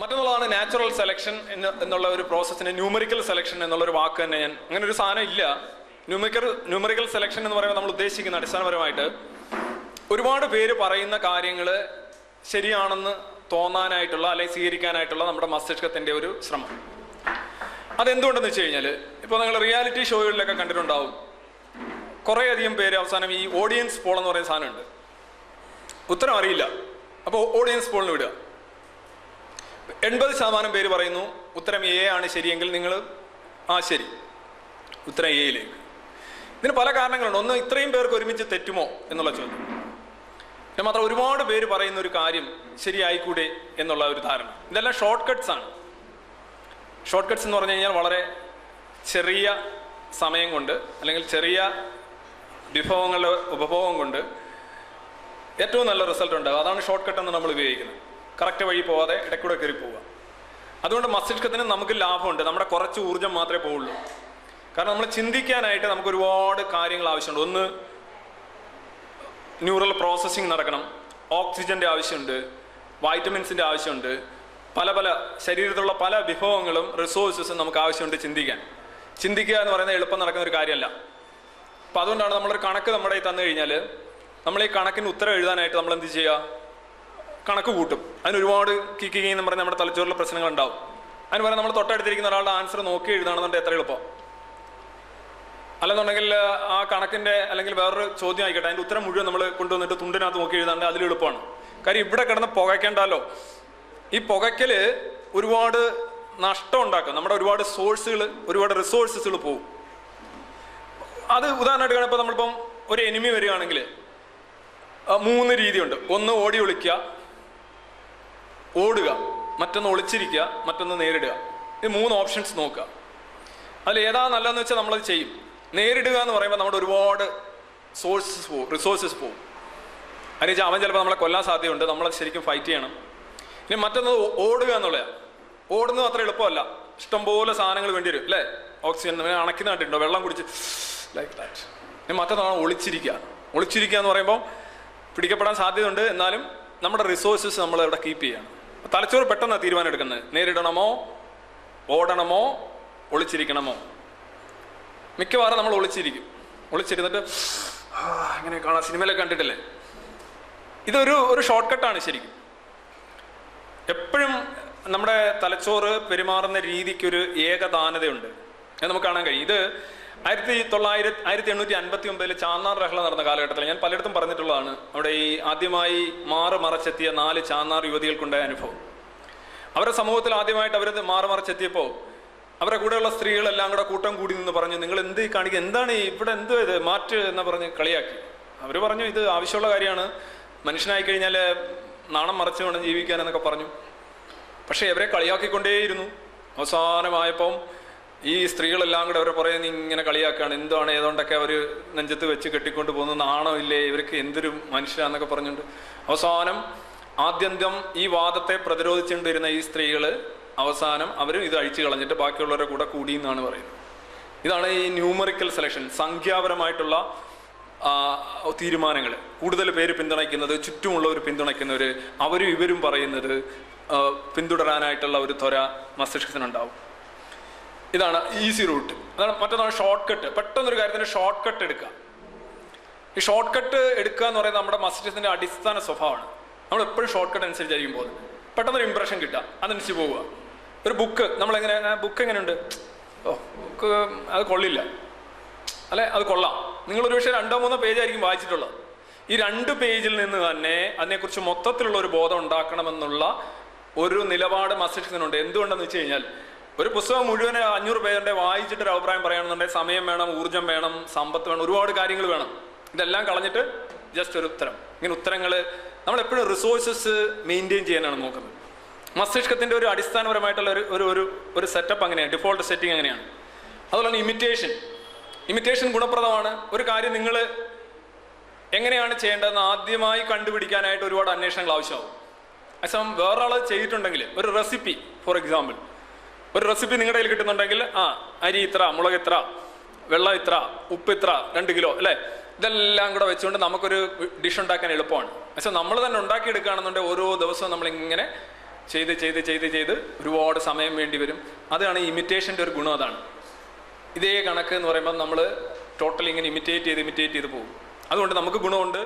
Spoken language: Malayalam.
മറ്റൊന്നുള്ളതാണ് നാച്ചുറൽ സെലക്ഷൻ എന്നുള്ള ഒരു പ്രോസസ്സിന് ന്യൂമറിക്കൽ സെലക്ഷൻ എന്നുള്ളൊരു വാക്ക് തന്നെ ഞാൻ അങ്ങനെ ഒരു സാധനം ഇല്ല. ന്യൂമറിക്കൽ സെലക്ഷൻ എന്ന് പറയുമ്പോൾ നമ്മൾ ഉദ്ദേശിക്കുന്ന അടിസ്ഥാനപരമായിട്ട് ഒരുപാട് പേര് പറയുന്ന കാര്യങ്ങൾ ശരിയാണെന്ന് തോന്നാനായിട്ടുള്ള അല്ലെങ്കിൽ സ്വീകരിക്കാനായിട്ടുള്ള നമ്മുടെ മസ്തിഷ്കത്തിന്റെ ഒരു ശ്രമം. അതെന്തുകൊണ്ടെന്ന് വെച്ച് കഴിഞ്ഞാൽ ഇപ്പോൾ നിങ്ങൾ റിയാലിറ്റി ഷോകളിലൊക്കെ കണ്ടിട്ടുണ്ടാവും, കുറേയധികം പേര് അവസാനം ഈ ഓഡിയൻസ് പോൾ എന്ന് പറയുന്ന സാധനമുണ്ട്. ഉത്തരം അറിയില്ല, അപ്പോൾ ഓഡിയൻസ് പോളിന് വിടുക. 80% പേര് പറയുന്നു ഉത്തരം എ ആണ് ശരിയെങ്കിൽ നിങ്ങൾ ശരി, ഉത്തരം എയിലേക്ക്. ഇതിന് പല കാരണങ്ങളുണ്ട്. ഒന്ന്, ഇത്രയും പേർക്ക് ഒരുമിച്ച് തെറ്റുമോ എന്നുള്ള ചോദ്യം. പിന്നെ മാത്രം ഒരുപാട് പേര് പറയുന്ന ഒരു കാര്യം ശരിയായിക്കൂടെ എന്നുള്ള ഒരു ധാരണ. ഇതെല്ലാം ഷോർട്ട് കട്ട്സ് ആണ്. ഷോർട്ട് കട്ട്സ് എന്ന് പറഞ്ഞു കഴിഞ്ഞാൽ വളരെ ചെറിയ സമയം കൊണ്ട് അല്ലെങ്കിൽ ചെറിയ വിഭവങ്ങളുടെ ഉപഭോഗം കൊണ്ട് ഏറ്റവും നല്ല റിസൾട്ട് ഉണ്ടാകും. അതാണ് ഷോർട്ട് കട്ട് എന്ന് നമ്മൾ ഉപയോഗിക്കുന്നത്. കറക്റ്റ് വഴി പോവാതെ ഇടയ്ക്കൂടെ കയറി പോവുക. അതുകൊണ്ട് മസ്തിഷ്കത്തിന് നമുക്ക് ലാഭമുണ്ട്. നമ്മുടെ കുറച്ച് ഊർജ്ജം മാത്രമേ പോവുള്ളൂ. കാരണം നമ്മൾ ചിന്തിക്കാനായിട്ട് നമുക്ക് ഒരുപാട് കാര്യങ്ങൾ ആവശ്യമുണ്ട്. ഒന്ന്, ന്യൂറൽ പ്രോസസ്സിങ് നടക്കണം, ഓക്സിജൻ്റെ ആവശ്യമുണ്ട്, വൈറ്റമിൻസിൻ്റെ ആവശ്യമുണ്ട്, പല പല ശരീരത്തിലുള്ള പല വിഭവങ്ങളും റിസോഴ്സസും നമുക്ക് ആവശ്യമുണ്ട് ചിന്തിക്കാൻ. ചിന്തിക്കുക എന്ന് പറയുന്നത് എളുപ്പം നടക്കുന്ന ഒരു കാര്യമല്ല. അപ്പം അതുകൊണ്ടാണ് നമ്മളൊരു കണക്ക് നമ്മുടെ തന്നു കഴിഞ്ഞാൽ നമ്മൾ ഈ കണക്കിന് ഉത്തരം എഴുതാനായിട്ട് നമ്മൾ എന്ത് ചെയ്യുക? കണക്ക് കൂട്ടും. അതിന് ഒരുപാട് കിക്ക് എന്ന് പറഞ്ഞാൽ നമ്മുടെ തലച്ചോറിലെ പ്രശ്നങ്ങൾ ഉണ്ടാവും. അതിന് പറയാൻ നമ്മൾ തൊട്ടടുത്തിരിക്കുന്ന ഒരാളുടെ ആൻസർ നോക്കി എഴുതാണെന്നുണ്ടെങ്കിൽ എത്ര എളുപ്പം. അല്ലെന്നുണ്ടെങ്കിൽ ആ കണക്കിൻ്റെ അല്ലെങ്കിൽ വേറൊരു ചോദ്യം ആയിക്കോട്ടെ, അതിൻ്റെ ഉത്തരം മുഴുവൻ നമ്മൾ കൊണ്ടുവന്നിട്ട് തുണ്ടിനകത്ത് നോക്കി എഴുതാണ്ട് അതിൽ എളുപ്പമാണ്. കാര്യം ഇവിടെ കിടന്ന് പുകയ്ക്കേണ്ടല്ലോ. ഈ പുകയ്ക്കൽ ഒരുപാട് നഷ്ടം ഉണ്ടാക്കും. നമ്മുടെ ഒരുപാട് ഒരുപാട് റിസോഴ്സസുകൾ പോകും. അത് ഉദാഹരണമായിട്ട് ഇപ്പോൾ നമ്മളിപ്പം ഒരു എനിമി വരികയാണെങ്കിൽ 3 രീതിയുണ്ട്. ഒന്ന്, ഓടി ഒളിക്കുക, ഓടുക, മറ്റൊന്ന് ഒളിച്ചിരിക്കുക, മറ്റൊന്ന് നേരിടുക. ഈ 3 ഓപ്ഷൻസ് നോക്കുക. അതിൽ ഏതാ നല്ലതെന്ന് വെച്ചാൽ നമ്മളത് ചെയ്യും. നേരിടുക എന്ന് പറയുമ്പോൾ നമ്മുടെ ഒരുപാട് റിസോഴ്സസ് പോകും. അതിന് അവൻ ചിലപ്പോൾ നമ്മളെ കൊല്ലാൻ സാധ്യതയുണ്ട്. നമ്മളത് ശരിക്കും ഫൈറ്റ് ചെയ്യണം. ഇനി മറ്റൊന്ന് ഓടുക എന്നുള്ളതാണ്. ഓടുന്നത് അത്ര എളുപ്പമല്ല. ഇഷ്ടംപോലെ സാധനങ്ങൾ വേണ്ടി വരും അല്ലേ? ഓക്സിജൻ അണയ്ക്കുന്ന കണ്ടിട്ടുണ്ടോ? വെള്ളം കുടിച്ച് ലൈക്ക് ദാറ്റ്. ഇനി മറ്റൊന്നാണ് ഒളിച്ചിരിക്കുക. ഒളിച്ചിരിക്കുക എന്ന് പറയുമ്പോൾ പിടിക്കപ്പെടാൻ സാധ്യതയുണ്ട്. എന്നാലും നമ്മുടെ റിസോഴ്സസ് നമ്മൾ ഇവിടെ കീപ്പ് ചെയ്യണം. തലച്ചോറ് പെട്ടെന്ന് തീരുമാനം എടുക്കുന്നത് നേരിടണമോ, ഓടണമോ, ഒളിച്ചിരിക്കണമോ. മിക്കവാറും നമ്മൾ ഒളിച്ചിരുന്നിട്ട് ഇങ്ങനെ കാണാം. സിനിമയിലൊക്കെ കണ്ടിട്ടില്ലേ? ഇതൊരു ഷോർട്ട് കട്ടാണ് ശരിക്കും. എപ്പോഴും നമ്മുടെ തലച്ചോറ് പെരുമാറുന്ന രീതിക്കൊരു ഏകദാനതയുണ്ട്. അത് നമുക്ക് കാണാൻ കഴിയും. ഇത് 1859 ചാന്നാർ ലഹള നടന്ന കാലഘട്ടത്തിൽ ഞാൻ പലയിടത്തും പറഞ്ഞിട്ടുള്ളതാണ്. അവിടെ ഈ ആദ്യമായി മറച്ചെത്തിയ 4 ചാന്നാർ യുവതികൾക്കുണ്ടായ അനുഭവം. അവരുടെ സമൂഹത്തിൽ ആദ്യമായിട്ട് അവർ മറച്ചെത്തിയപ്പോൾ അവരുടെ കൂടെയുള്ള സ്ത്രീകളെല്ലാം കൂടെ കൂട്ടം കൂടി നിന്ന് പറഞ്ഞു, നിങ്ങൾ എന്ത് കാണിക്കുക, എന്താണ് ഇവിടെ എന്ത് ഇത് മാറ്റ് എന്ന് പറഞ്ഞ് കളിയാക്കി. അവർ പറഞ്ഞു, ഇത് ആവശ്യമുള്ള കാര്യമാണ്, മനുഷ്യനായി കഴിഞ്ഞാൽ നാണം മറച്ചു വേണം ജീവിക്കാൻ എന്നൊക്കെ പറഞ്ഞു. പക്ഷെ ഇവരെ കളിയാക്കിക്കൊണ്ടേയിരുന്നു. അവസാനമായപ്പം ഈ സ്ത്രീകളെല്ലാം കൂടെ അവരെ പറയുന്നത് ഇങ്ങനെ കളിയാക്കുകയാണ്. എന്താണ് ഏതോണ്ടൊക്കെ അവർ നെഞ്ചത്ത് വെച്ച് കെട്ടിക്കൊണ്ട് പോകുന്ന നാണമില്ലേ ഇവർക്ക്, എന്തൊരു മനുഷ്യരാന്നൊക്കെ പറഞ്ഞുകൊണ്ട് അവസാനം ആദ്യന്തം ഈ വാദത്തെ പ്രതിരോധിച്ചുകൊണ്ടിരുന്ന ഈ സ്ത്രീകൾ അവസാനം അവരും ഇത് അഴിച്ചു കളഞ്ഞിട്ട് ബാക്കിയുള്ളവരുടെ കൂടെ കൂടി എന്നാണ് പറയുന്നത്. ഇതാണ് ഈ ന്യൂമറിക്കൽ സെലക്ഷൻ. സംഖ്യാപരമായിട്ടുള്ള തീരുമാനങ്ങൾ കൂടുതൽ പേര് പിന്തുണയ്ക്കുന്നത്, ചുറ്റുമുള്ളവർ പിന്തുണയ്ക്കുന്നവർ, അവരും ഇവരും പറയുന്നത് പിന്തുടരാനായിട്ടുള്ള ഒരു ത്വര മസ്തിഷ്കത്തിനുണ്ടാവും. ഇതാണ് ഈസി റൂട്ട്. അതാണ്. മറ്റൊന്നാണ് ഷോർട്ട് കട്ട്. പെട്ടെന്നൊരു കാര്യത്തിന് ഷോർട്ട് കട്ട് എടുക്കുക. ഈ ഷോർട്ട് കട്ട് എടുക്കുക എന്ന് പറയുന്നത് നമ്മുടെ മസ്തിഷ്കത്തിന്റെ അടിസ്ഥാന സ്വഭാവമാണ്. നമ്മൾ എപ്പോഴും ഷോർട്ട് കട്ട് അനുസരിച്ചായിരിക്കും പോകുന്നത്. പെട്ടെന്നൊരു ഇംപ്രഷൻ കിട്ടുക, അതനുസരിച്ച് പോവുക. ഒരു ബുക്ക് നമ്മളെങ്ങനെ, ബുക്ക് എങ്ങനെയുണ്ട്, ബുക്ക് അത് കൊള്ളില്ല അല്ലെ, അത് കൊള്ളാം. നിങ്ങളൊരു പക്ഷേ 2-3 പേജായിരിക്കും വായിച്ചിട്ടുള്ളത്. ഈ 2 പേജിൽ നിന്ന് തന്നെ അതിനെക്കുറിച്ച് മൊത്തത്തിലുള്ള ഒരു ബോധം ഉണ്ടാക്കണമെന്നുള്ള ഒരു നിലപാട് മസ്തിഷ്കത്തിനുണ്ട്. എന്തുകൊണ്ടെന്ന് വെച്ച് കഴിഞ്ഞാൽ ഒരു പുസ്തകം മുഴുവൻ 500 പേജുണ്ട് വായിച്ചിട്ടൊരു അഭിപ്രായം പറയുകയാണെന്നുണ്ടെങ്കിൽ സമയം വേണം, ഊർജ്ജം വേണം, സമ്പത്ത് വേണം, ഒരുപാട് കാര്യങ്ങൾ വേണം. ഇതെല്ലാം കളഞ്ഞിട്ട് ജസ്റ്റ് ഒരു ഉത്തരം. ഇങ്ങനെ ഉത്തരങ്ങൾ നമ്മളെപ്പോഴും റിസോഴ്സസ് മെയിൻറ്റെയിൻ ചെയ്യാനാണ് നോക്കുന്നത്. മസ്തിഷ്കത്തിൻ്റെ ഒരു അടിസ്ഥാനപരമായിട്ടുള്ള ഒരു സെറ്റപ്പ് അങ്ങനെയാണ്, ഡിഫോൾട്ട് സെറ്റിംഗ് അങ്ങനെയാണ്. അതുപോലെ തന്നെ ഇമിറ്റേഷൻ ഗുണപ്രദമാണ്. ഒരു കാര്യം നിങ്ങൾ എങ്ങനെയാണ് ചെയ്യേണ്ടതെന്ന് ആദ്യമായി കണ്ടുപിടിക്കാനായിട്ട് ഒരുപാട് അന്വേഷണങ്ങൾ ആവശ്യമാവും. അതേസമയം വേറൊരാൾ ചെയ്തിട്ടുണ്ടെങ്കിൽ ഒരു റെസിപ്പി, ഫോർ എക്സാമ്പിൾ ഒരു റെസിപ്പി നിങ്ങളുടെ കയ്യിൽ കിട്ടുന്നുണ്ടെങ്കിൽ അരി ഇത്ര, മുളക് ഇത്ര, വെള്ളം ഇത്ര, ഉപ്പ് ഇത്ര, 2 കിലോ അല്ലേ, ഇതെല്ലാം കൂടെ വെച്ചുകൊണ്ട് നമുക്കൊരു ഡിഷ് ഉണ്ടാക്കാൻ എളുപ്പമാണ്. പക്ഷെ നമ്മൾ തന്നെ ഉണ്ടാക്കിയെടുക്കുകയാണെന്നുണ്ടെങ്കിൽ ഓരോ ദിവസവും നമ്മളിങ്ങനെ ചെയ്ത് ചെയ്ത് ചെയ്ത് ചെയ്ത് ഒരുപാട് സമയം വേണ്ടി വരും. അതാണ് ഇമിറ്റേഷൻ്റെ ഒരു ഗുണം. അതാണ് ഇതേ കണക്ക് എന്ന് പറയുമ്പോൾ നമ്മൾ ടോട്ടൽ ഇങ്ങനെ ഇമിറ്റേറ്റ് ചെയ്ത് പോകും. അതുകൊണ്ട് നമുക്ക് ഗുണമുണ്ട്.